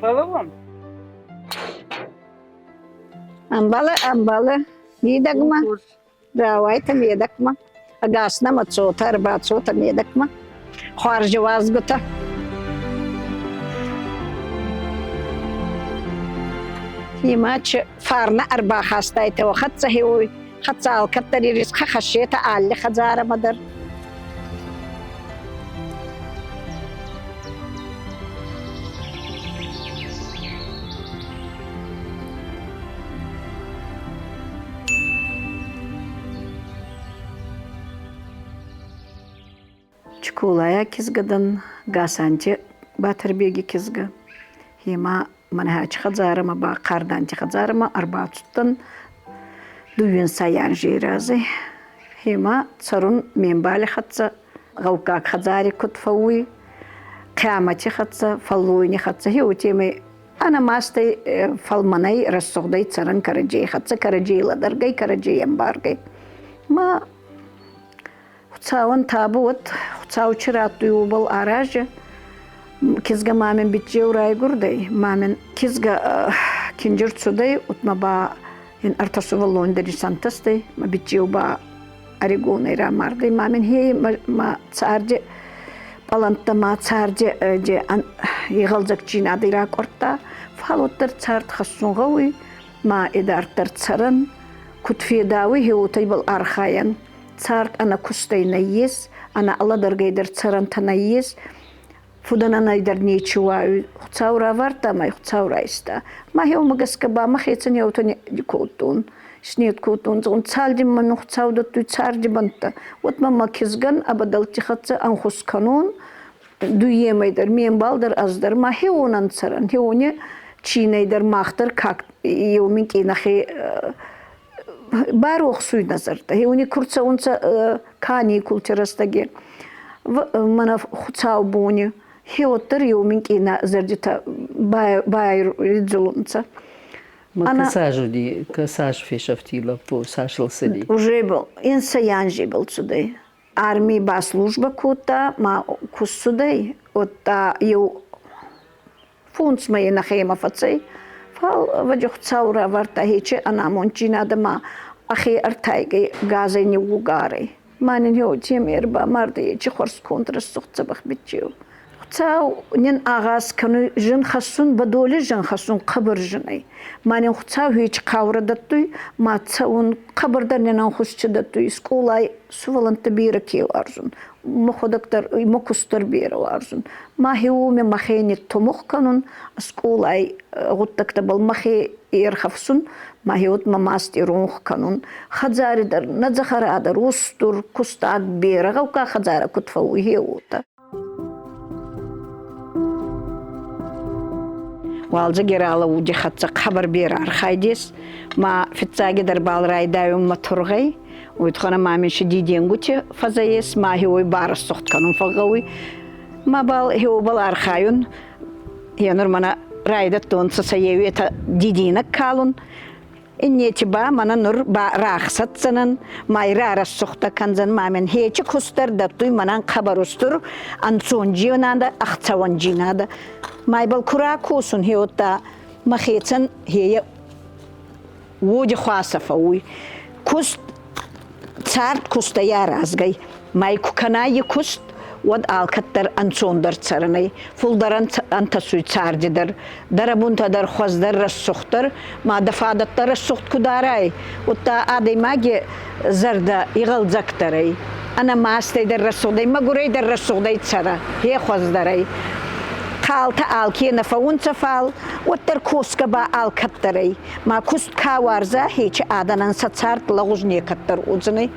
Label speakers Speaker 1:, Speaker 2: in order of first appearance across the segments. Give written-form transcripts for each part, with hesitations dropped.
Speaker 1: Babam.
Speaker 2: Амбалы, мидагма, давайте мидагма. Агасна мацота, арбацота мидагма. Харжи вазгута. Имач фарна арба хастайте وخدت هوي خدت الكتري رزق خشيت على خزارة مدر Чкулая кизгадан гасанчы батырбеги кизга. Хима манхач хазарыма ба карданчы хазарыма арбатуттан дуюн саян жиразы. Хима царун менбали хатса гавкак хазари кутфауи. Кямачы хатса фалуйни хатса хиутеми ана мастай фалманай рассогдай царан караджей хатса караджей ладаргай караджей ямбаргай. Ма Хуцауан табуот, хуцау чирату юбал аража. Кизга мамин битже урай гурдай. Мамин кизга кинжир цудай, утма ба ин артасу валлон дерисантастай. Ма битже уба аригонай рамардай. Мамин хей ма царже баланта ма царже же игалзак чинады рак орта. Фалоттар царт хассунгауи. Ма идартар царан. Кутфедауи хеутай бал архаян. Царк ана кустай наес, ана алладаргайдар царанта наес, фудана найдар нечуаю, хуцаура варта, май хуцаура иста. Махеу магаскаба, махецан яутан дикоутун, снет коутун, зон цалдим ману хуцаудату царди банта. Вот мама кизган абадалти хатса анхус канун, дуемайдар, миенбалдар аздар, махеунан царан, хеуне чинайдар махтар, как еуминки нахе Барох суй назарда. Хеуни курца унца кани культурастаги. Мана хуцау буни. Хеоттар еуминки на зардита байр ридзулунца.
Speaker 3: Касаж фешафтила по сашл сади.
Speaker 2: Уже был. Инсаян же был цудай. Армии ба служба кута, ма кус цудай. Отта ю фунц мои нахема фацей. Фал ваджух цаура варта хиче анамончина дама ахи артайги газай не угарай. Манин йо темерба марда хиче хорс контрас сухцабах битчиу. Цау нин агас кану жин хасун бадоли жин хасун қабыр жинай. Манин цау хич қавра даттуй, ма цаун қабырдар нинан хусчы даттуй. Скулай суваланта бира кеу арзун. Мухудактар мукустар бира арзун. Махиуме махейни томух канун, скулай гуттакта бал махи ирхафсун, махиут мамасти рунх канун. Хазаридар надзахарадар устур кустак бира, гаука хазара кутфау хеута. Валза герала уди хатса хабар бир архайдис, ма фитсаги дарбал райдаюм матургай, уйтхана мамин шидиденгути фазаес, ма хиой барас сохт канун фагауи, ма бал хио бал архаюн, янур мана райдат тонса саеви это дидинак калун, иннети ба мана нур ба рахсатсанан, майра арас сохта канзан мамин хечи кустар даттуй манан хабарустур, ансонжионада, ахцаванжинада, Майбал куракуsun хиота махецан хея уди хвасафауи. Куст царт куста яразгай. Майку канаи куст вад алкаттар ансондар царнай. Фулдаран антасуй цардидар. Дарабунтадар хваздар рассухтар. Ма дафадаттар рассухт кударай. Утта адай маги зарда игалзактарай. Ана мастайдар рассухдай. Магурайдар рассухдай цара. Хе хваздарай. Қалта алкена фаунца фал, оттер куска ба алкаттарай. Ма куст каварза хич аданан сацарт лагужне каттар узны.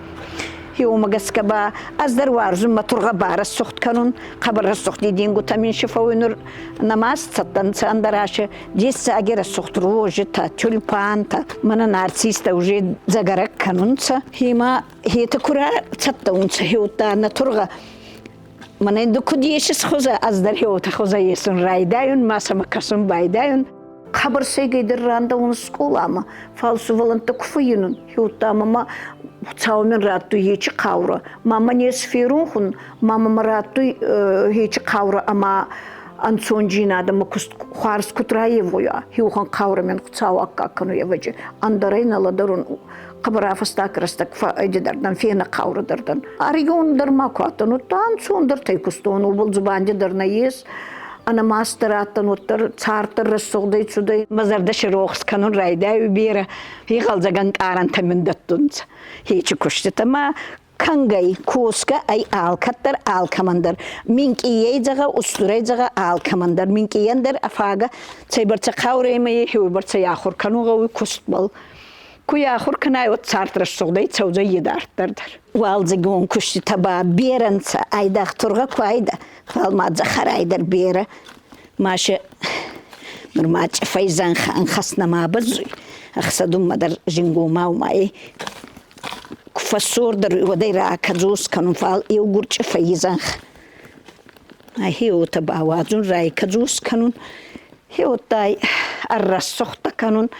Speaker 2: Хиумагаска ба аздар варзун матурга бара сухт канун, қабар сухт дидингу тамин шифауинур намаз цаттан цандараше, десса агера сухт рожи та тюльпан та, мана нарциста уже загарак канунца. Хима хита кура цаттаунца хиута натурга. Мана инду кудиешис хоза аздар хиота хоза есун райдаюн, масама касун байдаюн. Хабар сейгейдер ранда он скулама, фалсу валанта куфуинун, хиота мама цаумен ратту хечи қаура. Мама не сферунхун, мама марату хечи қаура, ама Ансонжинада макуст хварс кутраевоя. Хиухан каурамен цауакка кану яваджи. Андарайнала дарун қабарафастак растак фаидидардан фена каурадардан. Аригон дармакуатан уттан сондар тайкустон убыл зубанди дарна ес. Ана мастераттан уттар цартар рассогдай цудай. Мазарда широхс канун райдай убира. Хигалзаган каранта миндаттунца. Хичи куштитама Кангай куска ай алкаттар алкамандар. Минки ейзага устурайзага алкамандар. Минки яндер афага цайбарца кауреймай хиубарца яхур канугауи кустбал. Ку яхур канай от цартраш согдай цауза едартардар. Уалзагон кушти таба беранца айдах турга куайда. Фалмадза харайдар бера. Маша нурмач файзан хан хаснама базуй. Ахсадум мадар жингумау май. Фасордар водай ракаджус канун фал иугурча файзанх. Хиота бавазун райкаджус канун. Хиотай аррасохта канун.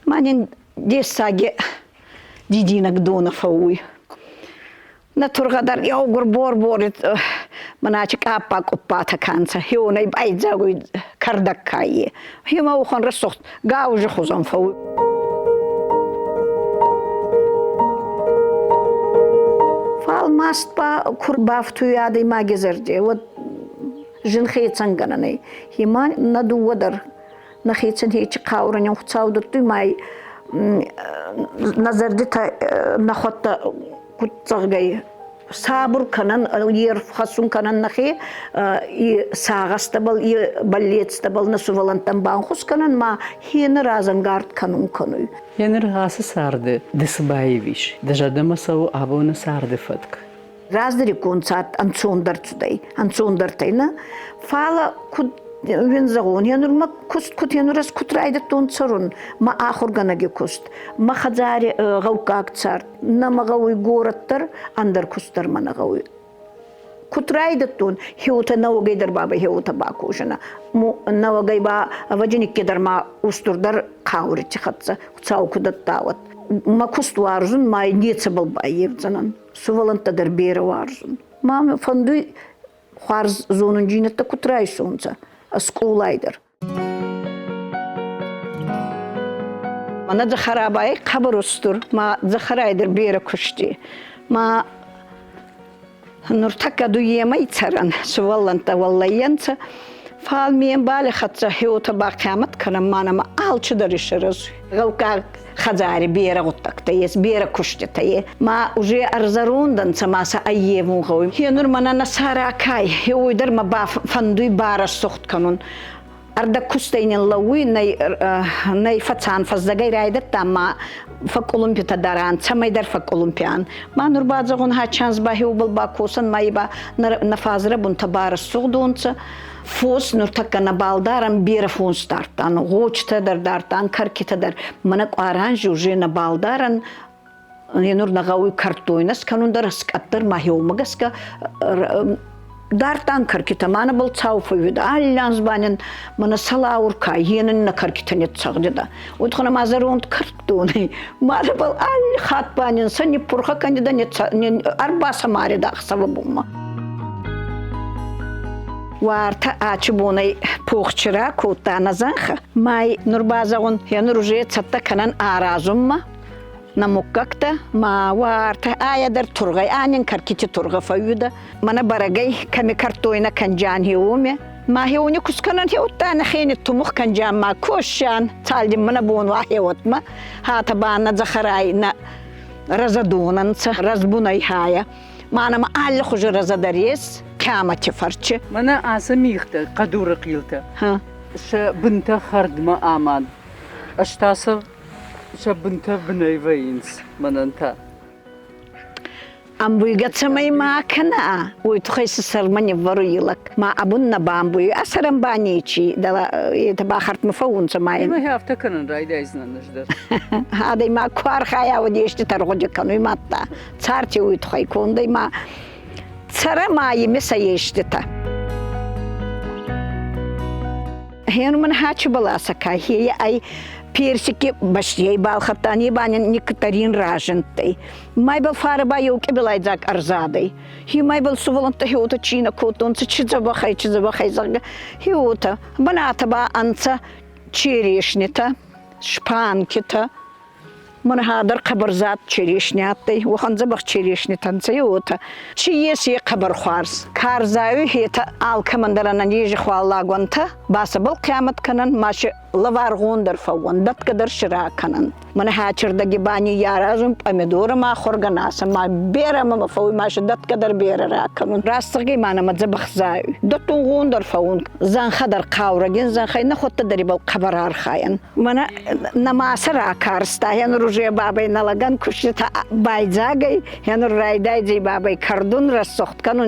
Speaker 2: Манин десаге дидинак дона фауй. На тургадар яугур бор-борит маначик апак оппата канца. Хионай байзагуй кардаккайе. Хима ухан рассохт гаужи хузан фауй. Маспа курбаф туяды магизерде. Вот жинхейцан гананы. Хима наду водар. Нахейцан хейчи каураням хуцаудыр туймай. Назардита нахотта кутцагай. Сабур канан, ер хасун канан нахи, и сагастабал, и баллетстабал насувалантан банхус канан, ма хиена разангард канун кануй.
Speaker 3: Янер хасы сарды, десбаевиш, дежадама сау абона сарды фатк.
Speaker 2: Раздери концат анцондар цудай, анцондар тайна, фала куд вензагон, янур ма куст кут янурас кутрайда тон царун, ма ахурганаги куст, ма хазари гавкак цар, намагауй гораттар, андар кустар манагауй. Кутрайда тон, хиута навагайдар баба хиута бакушана, му навагайба ваджиниккедар ма устурдар кауричи хатса, цау кудаттават. Ма куст варзун, ма неца балбай евзанан, сувалантадар бера варзун. Ма фандуй хварз зонун джинетта кутрай сонца. Скулайдер. Мана захарабай хабарустур, ма захарайдер бера кушти. Ма нуртака дуемай царан, суваланта валлаянца. Фал миен бали хатса хиота бакамат канам мана ма алчудариша разуй. Гавка хазари бера гуттакта ес, бера куштита е. Ма уже арзарунданца маса айеву гауй. Хиенур мана насара акай, хиуйдар ма ба фандуй бара сохт канун. Арда кустайнен лауи най фацан фаздагай райдат тама фак олимпита даран, цамайдар фак олимпиан. Ма нурбадзагун хачанс ба хиубал ба косан майба нафазра бунта бара сохдунца. Фос нуртака на балдаран бера фон стартан, гочта дартан, каркита манак оранж уже на балдаран, янур нагауи картойнас канундар раскаттар махиомагаска дартан каркита мана был цауфуйда, аллянс банен мана салаурка, енен на каркита нет сагдеда. Утхана мазарунд картоны, мана был аль хат банен, сани пурха кандида нет арба самари дахсава бумма. Варта ачубунай пухчира кута назанха. Май нурбазагун янур уже цатта канан аразумма. Намуккакта ма варта аядар тургай анен каркити турга фаюда. Мана барагай ками картойна канжан хиуме. Ма хиуни кусканан хиуттана хини тумух канжан ма кушан. Цалди мана бун вахиотма. Хата бана захарай на разадунанца, разбунай хая. Мана ма алли хуже разадарес. كامتي فرشة.
Speaker 3: منا أسميخته قدور قيلته. ها. ش بنته خردمة أمان. أشتاصر ش بنته بنيفينس من أنت.
Speaker 2: أمبوي قد سمي ما كنا ويتخيس سرمني وريلك ما أبونا بامبوي أسرم بانيشي دلا يتباخرت مفهون سماين.
Speaker 3: ما هي أفتكرن رايدا إذن نجدر.
Speaker 2: هذا ما كوار خايا وديش تترغج كانوا ماتا. صارتي ويتخي كون دي ما سر ماي مسيشتتا. هي من هاتش بلاسكا هي أي персики башьей балхатани банин нектарин ражентой. Майбал фарба юки белайзак арзадой. Хи майбал суволонта хиута чина котонца чизабахай зага. Хиута баната ба анца черешнита, шпанкита. Мен хадыр қабырзат черешнятой, оған забақ черешни танцай ота. Чиес е қабыр хуарс. Карзаю хета ал командарана ежі хуаллагонта, басы бұл қиямат канан, машы лаварғондар фауан, датқадар шыра канан. Мен хачырдаги бани яразым помидора ма хорганаса, ма бера ма фауи машы датқадар бера раканун. Растығы мана забақ заю. Датун ғондар фауан, занхадар қаурагин, занхайна хотта дари бұл қабар архаян. Мана намаса ракарстаян уже бабай налаган кушта байзагай, яну райдайзи бабай кардун рассохткан,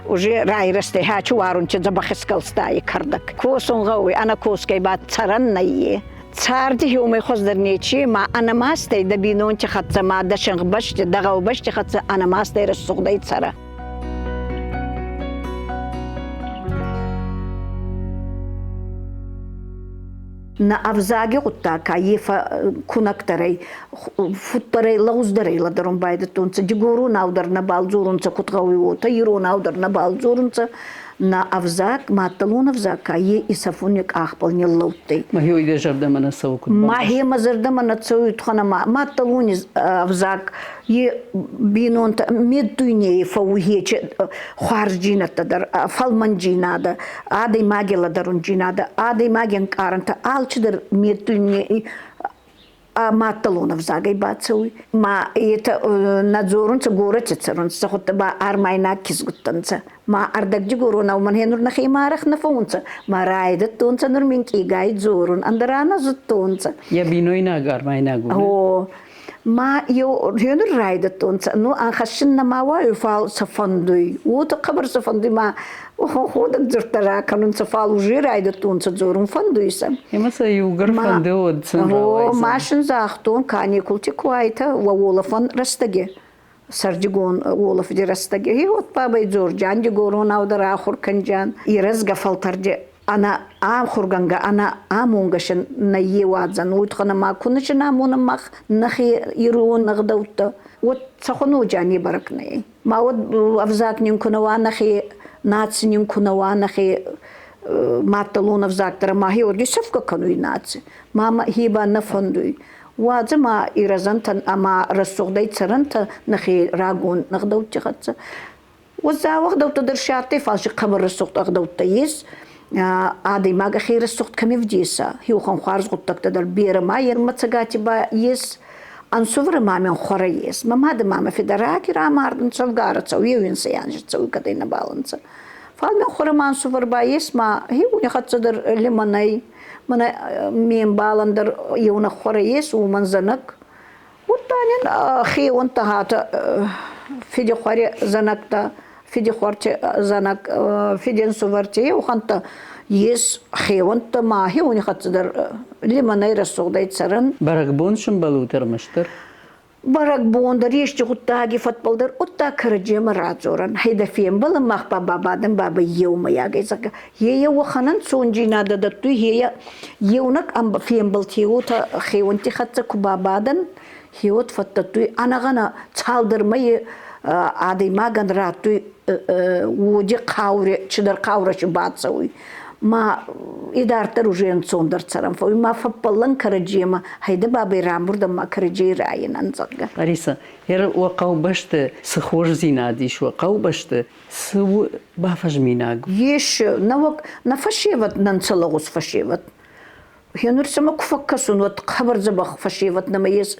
Speaker 2: уже рай расте хачу варунче забахискал стаи кардак. Косон гауи, ана коскай бат царан найе. Царди хиумай хоздер нечи, ма анамастай дабинонче хатса ма дашанг баште, дагау баште хатса анамастай рассохдай цара. На авзаге уттака ефа кунактарай футтарай лауздарай ладарон байда тонца дигору наудар на балзурунца кутгауи ота иру наудар на балзурунца на авзак маталун авзака е исафуник ахпал не лауттай
Speaker 3: махи ойде жардамана савукут
Speaker 2: махи мазардамана цауит хана маталун авзак е бинонта медтуйне фаугече харджината дар фалманджинада адай магела дарунджинада адай маген каранта алчдер медтуйне маталун авзагай бацауи ма это надзорунца горачецерунца хотта ба армайна кизгуттанца ма ардагжи горона уман хенур на химарах на фунца ма райда тунца нур минки гай зорун андарана зуттунца
Speaker 3: я биноина гармайна гу
Speaker 2: о ма yo hönür rayda tonsa no an khashinna ma wa ufal safandui o to khabar safandui ma ходаг зуртара канун сафал уже райда tonsa зорун фандуйса
Speaker 3: эмаса югар фандеод
Speaker 2: о машин захтон каникулти куайта ва волафан растаге саржигон волаф де растаге и вот бабай зоржан де горон аудар ахур канжан и разгафалтарде Ana am khurganga ana amungashan na yewadzan utkhana ma kunishna munamach nakhi irun nagdawta wat sakhunu jani barakne ma wad avzak nin kunawa nakhi nats nin kunawa nakhi matalun avzak tara ma hi orgi safka kanu nats mama hiba nafandui wadzama irazantan ama rasugday tsaranta nakhi ragun nagdawta khatsa wazza wagdawta darshati falshi khabar rasugta agdawta yes Адай мага хейра сухт ками вдиса. Хиухан хуарз гуттакта дар бера ма ермацагати ба ес ансувра мамен хора ес. Мамада мама федераки рамардын цавгараца, уевинса янжица, уикадай на баланца. Фалмен хора ма ансувра ба ес ма хиуни хатса дар лиманай. Мана мен баландар еуна хора ес, уман занак. Уттанин хиуан тахата фиди хори занакта. Фиди хорте занак фиден суварте уханта ес хеванта махи уни хатсдар лиманай расугдай царан
Speaker 3: баракбон шумбалутер маштар
Speaker 2: баракбон дар ешти гуттаги фатбалдар утта караджема разоран хайда фем бала махба бабадан баба еума ягайсака ея ваханан сонжина дадатту ея еунак амба фем балтиута хеванти хатса кубабадан хеот фаттату анагана цалдырмай адай маган рату уди кауре чидар каура чбацауи ма идартар уже энцондар царам фой ма фаппалан караджема хайда бабай рамурда ма караджей райын анзага
Speaker 3: Ариса хер вакау баште схож зинадиш вакау баште су бафажминаг
Speaker 2: еш навак нафашеват нанцалагус фашеват хенур сама куфаккасун вот хабар забах фашеват намаес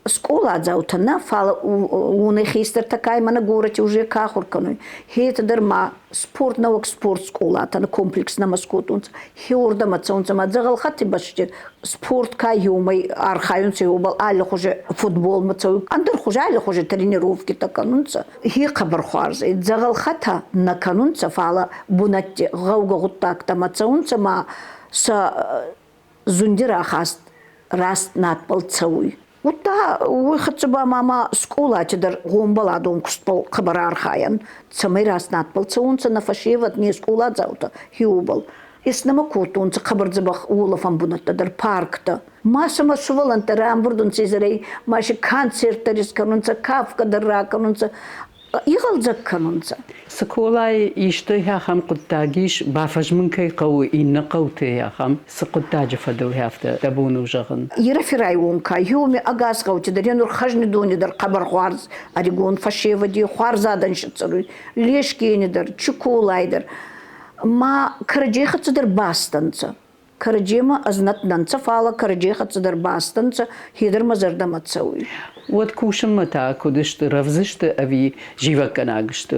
Speaker 2: Скола заутана фала уны хистер такая мана горати уже кахуркану. Хейта дарма спорт навык спорт скола тана комплекс на маскотунц. Хеорда мацаунца мадзагал хати баште спорт кай юмай архаюнца убал али хуже футбол мацау. Андер хуже али хуже тренировки таканунца. Хи хабар хуарза. Дзагал хата на канунца фала бунатти гауга гуттакта мацаунца ма са зундира хаст раст надпал цауй. Утта уйхатсыба мама скола чидар гомбала дом кустпал хабар архаян. Цамай раз надпал цаунца на фашеват не скола заута хиубал. Иснама кутунца хабарзабах улафан бунаттадыр паркта. Масама суваланта рамбурдун сезерей, маши концерттарис канунца, кафкадырра канунца, игалзак канунца.
Speaker 3: سكولاي يشتهي خم قطاجيش بافج من كي قوي إن قوتي يا خم سقطاج فدو هافته تبون وجغن
Speaker 2: يرفراي وونكا يومي أغاز قوتي در ينور خجن دوني در قبر خوارز أريقون فشيفة دي خوارزادن شتسروي ليش كيني در چكولاي در ما كرجيخة در باستنца كرجيما أزنت ننца فالا كرجيخة در باستنца هيدر مزردم تسوي
Speaker 3: вот кушам мата кудышт равзышт ави живак нагышт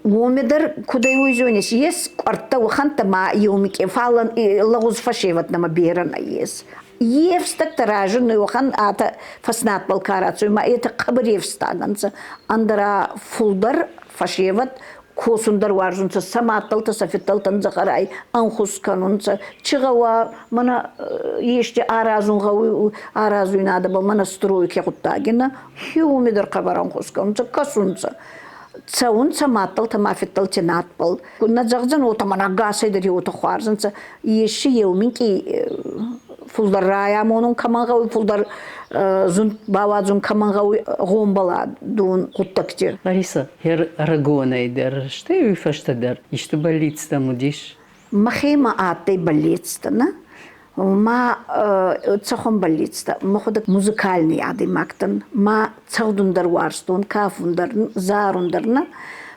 Speaker 2: ومدر كده يوزونيس يس قرطة وخنت ما يومك فعلا لغز فشيفت نما بيرنا يس يفستك تراجن وخن آتا فسنات بالكارات ما إيتا قبر يفستاننس أندرا فولدر فشيفت كوسندر وارجنس سماتل تسفتل تنزخراي أنخس كانونس چغوا منا يشتي آرازون غوي آرازو ينادبل منا ستروي كي قطاقنا يومدر قبر أنخس كانونس كسونس تساون سماتل تمافتل تناتبل كنا زغزن وتمنا غاسي دري وتخوارزن يشي يومين كي فولدر رايا مونون كمان غوي فولدر زون باوازون كمان غوي غومبلا دون قطكتير
Speaker 3: Лариса, хер рагона идер, что и фаштадер, и что болит там удишь?
Speaker 2: مخيمة آتي بليتستنا ما تسخن بليتستا ما خدك موسيقالني عادي ماكتن ما تسودن در وارستون كافون در زارون درنا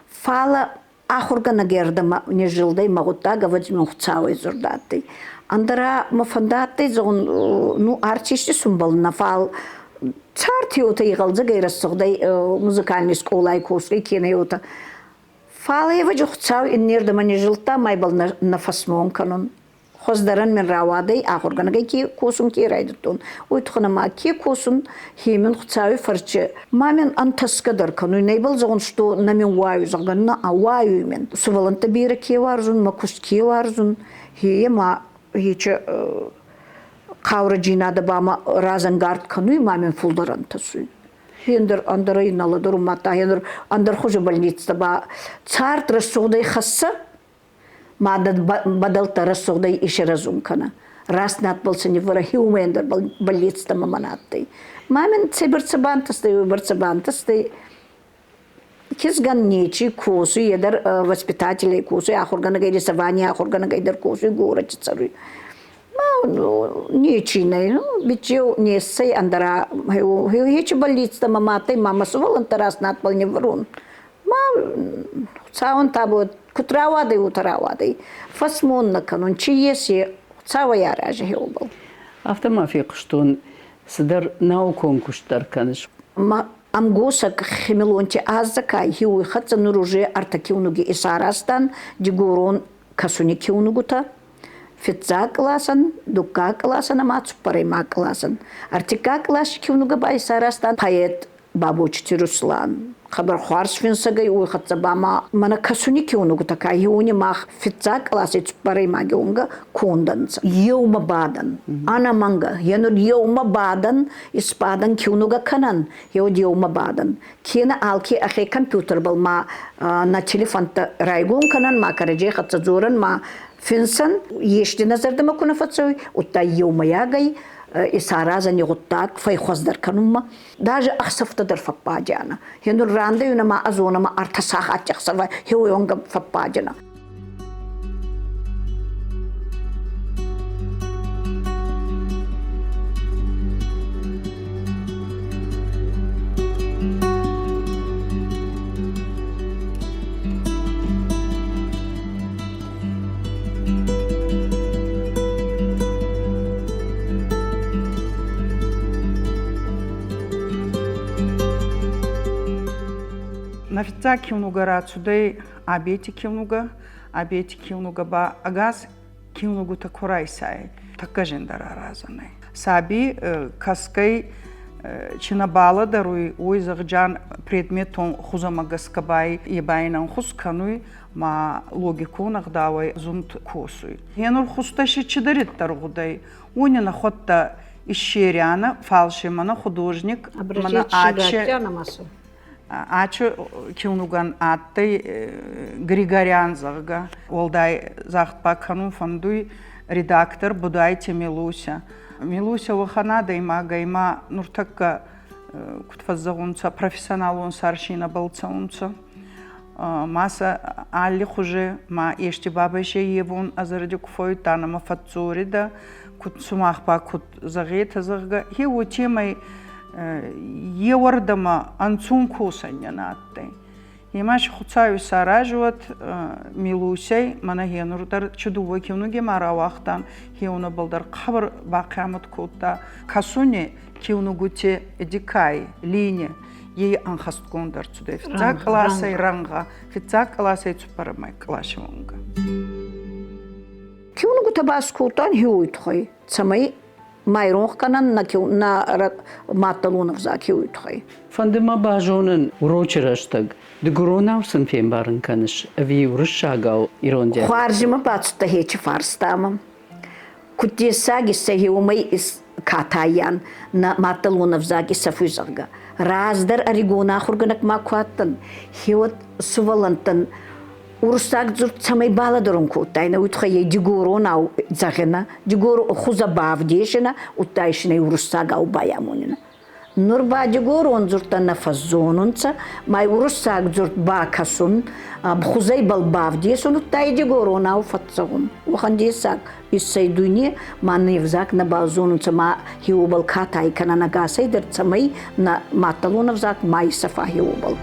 Speaker 2: فالا آخرگا نگرده ما نجلده ما غطا گوز من خطاوي زرداتي اندرا مفنداتي زغن نو ارچشتي سنبالنا فال چارتيوتا يغلزا غيرسوغدي موسيقالني سكولاي كوسكي كينيوتا فال يوجو خطاوي النيرده ما نجلتا ما يبال نفسمون كانون خزدرن من راوادي آخرگا نگي كي كوسون كي رايدتون ويتخنا ما كي كوسون هيمن خطاوي فرچه ما من انتسكدر كانو نيبل زغن شتو نمين وايو زغن وايو من سوالنت بيرا كي وارزون ما كوست كي وارزون هي ما هيچ قاورا جينا دباما رازنگارد كانو ما من فولدران تسوي هندر اندري نالدر ماتا هندر اندر خوش بلنيتس با царт رسوغدي خاصه مادة بدل ترسخ داي إيش رزوم كنا راس نات بلسني فرا هيومندر بليتس تما مناتي ما من تبر سبانتستي وبر سبانتستي كيس غن نيچي كوسو يدر воспитатели كوسو آخرگانا گاي رسواني آخرگانا گاي در كوسو گورا چتسروي ما نيچي نه بيچيو نيسي اندرا هيچ بليتس تما ماتي ماما سوالن تراس نات بلني ورون ما ساون تابو كتراوادي وتراوادي فسمون نكنون چيسي ساوا ياراجه هيوبل
Speaker 3: Автома في قشتون صدر ناوكون كشتر كانش
Speaker 2: ما أمغوسك خميلونتي أزكاي هيو خدت نروجي أرتكيونوجي إساراستان ديغورون كاسوني كيونوغوتا فيتزا كلاسن دوكا كلاسن ما تسبري ما كلاسن أرتكا كلاس كيونوغا باي إساراستان بايت بابوچتي روسلان خبر خوارس فينساگي وخدت باما منا كاسوني كيونوغوتا كاي هوني ما فيتزا كلاس تسبري ما جونغا كوندنس يوم بعدن أنا مانغا ينور يوم بعدن إسبادن كيونوغا كنن يوم بعدن كينا آلكي أخي كمبيوتر بل ما نا تليفون رايغون كنن ما كرجي خدت زورن ما فينسن يشتي نظر دما كنا فتسوي وتا يوم ياغي إسارازن يغطاك في خزدر كنوما داجة أخسفت در فباجانا هنو راندي ينما أزونا ما أرتساخات يخسفا هو يونغ فباجانا
Speaker 1: Нафица килнуга рацудей абети килнуга ба агаз килнугу такурайсай такажендара разанай саби каскай чинабала даруй уйзагжан предметон хузамагаскабай ебайнан хускануй ма логику нагдавай зунт косуй янур хусташи чидарит таргудай унина хотта ищеряна фалшимана художник мана аче Ачы кеунуган атты Григорян зағға. Олдай зағытпа канун фондуй редактор Будайте Милуся. Милуся вахана дайма гайма нуртакка кутфаззагунца профессионал он саршина балцаунца. Маса алли хуже ма ешти бабаше ебун азарди куфой танама фатцурида кут сумахпа кут загета зағға. Хи утимай евардама анцун кусанянатты. Имаш хуцаю саражуат Милусей мана хенурдар чудува кевнуге мара вақтан хеуна балдар қабыр бақиямат кутта касуне кевнугуте эдикай лине ей анхасткондар цуде фитца классай ранга фитца классай цупарамай клашевунга.
Speaker 2: Кевнугута баскутан хеуитхой цамай майронх канан на маталунов за хеуитхой.
Speaker 3: Фандема бажонын урочыраштаг. Дегуронавсын фембарын каныш, ави урышагау иронде.
Speaker 2: Хуаржима бацта хечи фарстамам. Кутесаги сахиумай из катаян на маталунов заги сафузарга. Раздар аригона хурганак макуаттан, хиот сувалантан, урсаг зурт самай баладорун кутайна, утхае дегуронау загена, дегуру хузабав дешена, утайшина урсагау баямунина. Нурба дегурон зуртан нафазонунца, май урсаг зурт бакасун, бхузай балбав десун, утай дегуронау фатсагун. Ухандесак иссайдуне маневзак на балзонунца ма хиубал катай кананагасай дерцамай на маталунавзак май сафа хиубал.